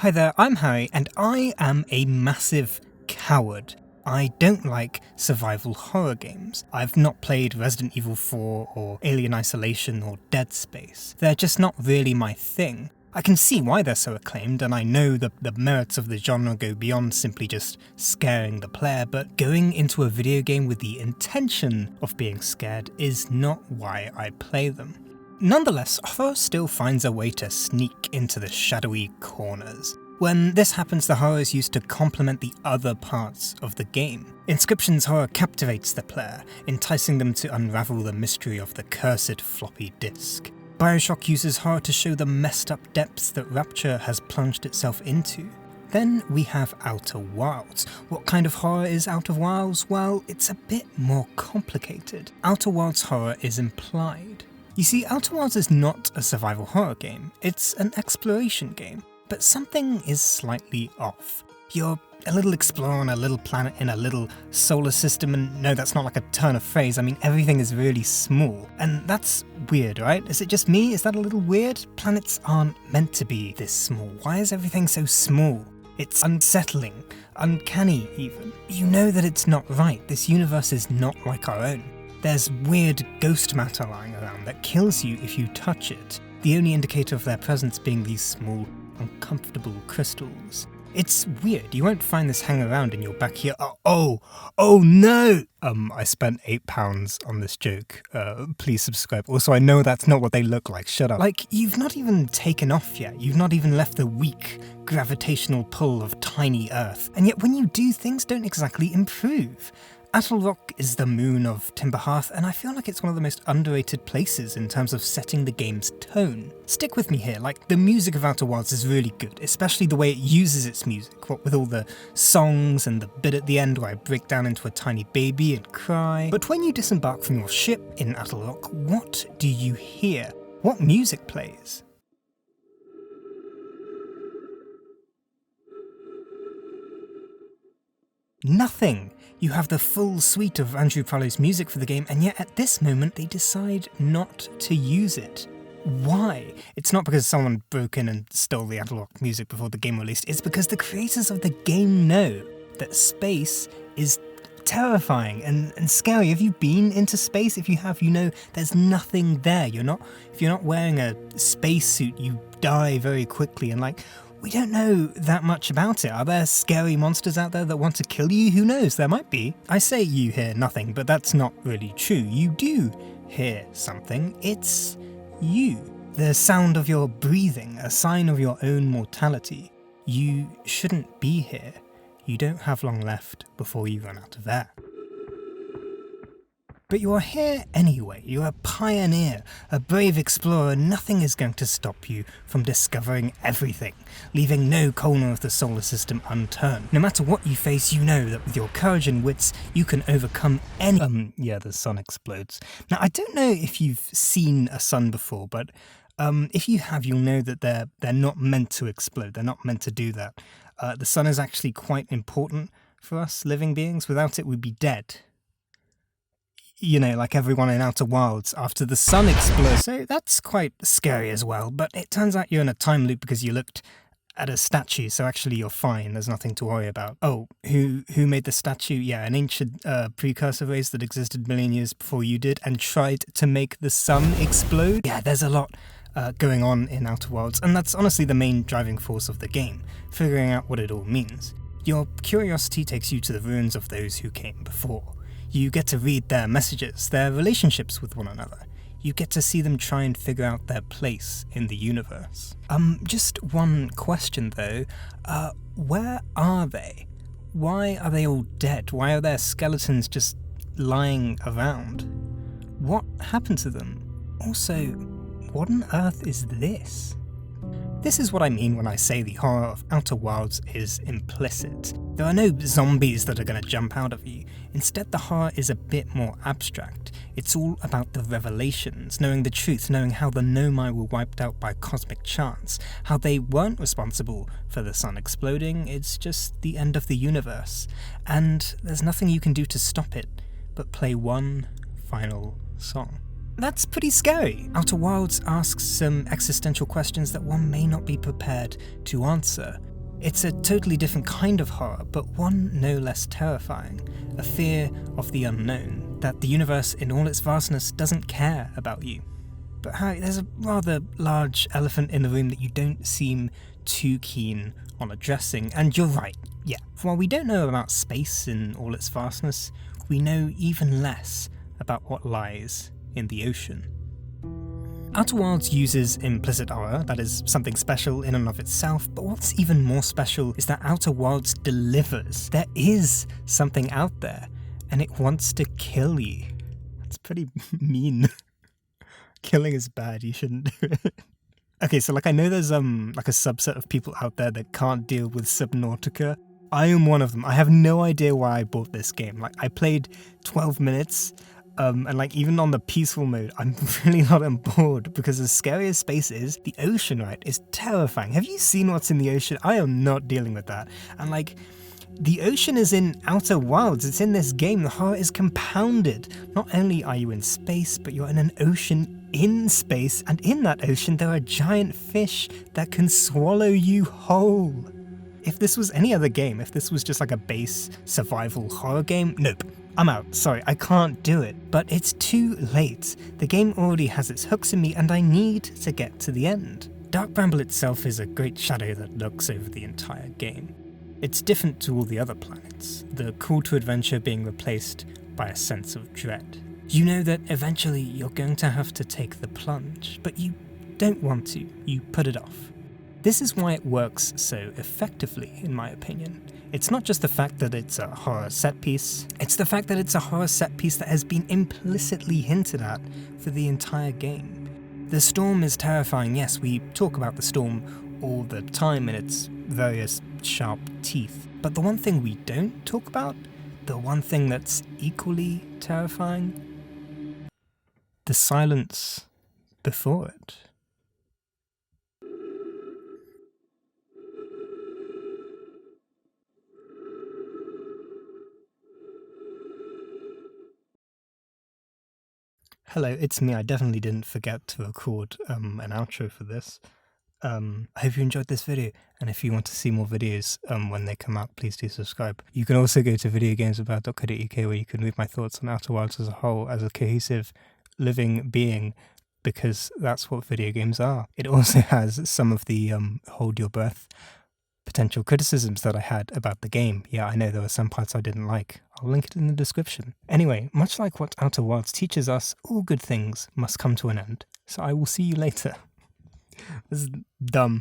Hi there, I'm Harry, and I am a massive coward. I don't like survival horror games. I've not played Resident Evil 4 or Alien Isolation or Dead Space. They're just not really my thing. I can see why they're so acclaimed, and I know the merits of the genre go beyond simply just scaring the player, but going into a video game with the intention of being scared is not why I play them. Nonetheless, horror still finds a way to sneak into the shadowy corners. When this happens, the horror is used to complement the other parts of the game. Inscription's horror captivates the player, enticing them to unravel the mystery of the cursed floppy disk. Bioshock uses horror to show the messed up depths that Rapture has plunged itself into. Then we have Outer Wilds. What kind of horror is Outer Wilds? Well, it's a bit more complicated. Outer Wilds horror is implied. You see, Outer Wilds is not a survival horror game, it's an exploration game. But something is slightly off. You're a little explorer on a little planet in a little solar system, and no, that's not like a turn of phrase, I mean everything is really small. And that's weird, right? Is it just me? Is that a little weird? Planets aren't meant to be this small. Why is everything so small? It's unsettling, uncanny even. You know that it's not right. This universe is not like our own. There's weird ghost matter lying around that kills you if you touch it, the only indicator of their presence being these small, uncomfortable crystals. It's weird, you won't find this hang around in your backyard. Oh no! I spent £8 on this joke. Please subscribe. Also, I know that's not what they look like, shut up. Like, you've not even taken off yet. You've not even left the weak gravitational pull of tiny Earth. And yet when you do, things don't exactly improve. Atle Rock is the moon of Timber Hearth, and I feel like it's one of the most underrated places in terms of setting the game's tone. Stick with me here, like, the music of Outer Wilds is really good, especially the way it uses its music, what with all the songs and the bit at the end where I break down into a tiny baby and cry. But when you disembark from your ship in Atle Rock, what do you hear? What music plays? Nothing! You have the full suite of Andrew Pralow's music for the game, and yet at this moment they decide not to use it. Why? It's not because someone broke in and stole the Atle Rock music before the game released, it's because the creators of the game know that space is terrifying and scary. Have you been into space? If you have, you know there's nothing there. If you're not wearing a spacesuit, you die very quickly, and we don't know that much about it. Are there scary monsters out there that want to kill you? Who knows? There might be. I say you hear nothing, but that's not really true. You do hear something. It's you. The sound of your breathing, a sign of your own mortality. You shouldn't be here. You don't have long left before you run out of air. But you are here anyway. You're a pioneer, a brave explorer. Nothing is going to stop you from discovering everything, leaving no corner of the solar system unturned. No matter what you face, you know that with your courage and wits, you can overcome any... yeah, the sun explodes. Now, I don't know if you've seen a sun before, but if you have, you'll know that they're not meant to explode. They're not meant to do that. The sun is actually quite important for us living beings. Without it, we'd be dead. You know, like everyone in Outer Wilds, after the sun explodes. So that's quite scary as well, but it turns out you're in a time loop because you looked at a statue, so actually you're fine, there's nothing to worry about. Oh, who made the statue? Yeah, an ancient precursor race that existed a million years before you did and tried to make the sun explode? Yeah, there's a lot going on in Outer Wilds, and that's honestly the main driving force of the game, figuring out what it all means. Your curiosity takes you to the ruins of those who came before. You get to read their messages, their relationships with one another. You get to see them try and figure out their place in the universe. Just one question though. Where are they? Why are they all dead? Why are their skeletons just lying around? What happened to them? Also, what on earth is this? This is what I mean when I say the horror of Outer Wilds is implicit. There are no zombies that are going to jump out of you. Instead, the horror is a bit more abstract. It's all about the revelations, knowing the truth, knowing how the Nomai were wiped out by cosmic chance, how they weren't responsible for the sun exploding, it's just the end of the universe. And there's nothing you can do to stop it, but play one final song. That's pretty scary. Outer Wilds asks some existential questions that one may not be prepared to answer. It's a totally different kind of horror, but one no less terrifying, a fear of the unknown, that the universe in all its vastness doesn't care about you. But Harry, there's a rather large elephant in the room that you don't seem too keen on addressing, and you're right, yeah. While we don't know about space in all its vastness, we know even less about what lies in the ocean. Outer Wilds uses implicit horror, that is something special in and of itself, but what's even more special is that Outer Wilds delivers. There is something out there, and it wants to kill you. That's pretty mean. Killing is bad, you shouldn't do it. Okay, so I know there's like a subset of people out there that can't deal with Subnautica. I am one of them. I have no idea why I bought this game. I played 12 minutes, and even on the peaceful mode, I'm really not on board, because as scary as space is, the ocean, right, is terrifying. Have you seen what's in the ocean? I am not dealing with that. And the ocean is in Outer Wilds, it's in this game, the horror is compounded. Not only are you in space, but you're in an ocean in space, and in that ocean there are giant fish that can swallow you whole. If this was any other game, if this was just like a base survival horror game, nope, I'm out, sorry, I can't do it. But it's too late. The game already has its hooks in me, and I need to get to the end. Dark Bramble itself is a great shadow that looks over the entire game. It's different to all the other planets, the call to adventure being replaced by a sense of dread. You know that eventually you're going to have to take the plunge, but you don't want to, you put it off. This is why it works so effectively, in my opinion. It's not just the fact that it's a horror set piece, it's the fact that it's a horror set piece that has been implicitly hinted at for the entire game. The storm is terrifying, yes, we talk about the storm all the time in its various sharp teeth, but the one thing we don't talk about, the one thing that's equally terrifying, the silence before it. Hello, it's me. I definitely didn't forget to record an outro for this. I hope you enjoyed this video, and if you want to see more videos when they come out, please do subscribe. You can also go to videogamesabout.co.uk where you can read my thoughts on Outer Wilds as a whole, as a cohesive living being, because that's what video games are. It also has some of the hold your breath potential criticisms that I had about the game. Yeah, I know there were some parts I didn't like. I'll link it in the description. Anyway, much like what Outer Wilds teaches us, all good things must come to an end. So I will see you later. This is dumb.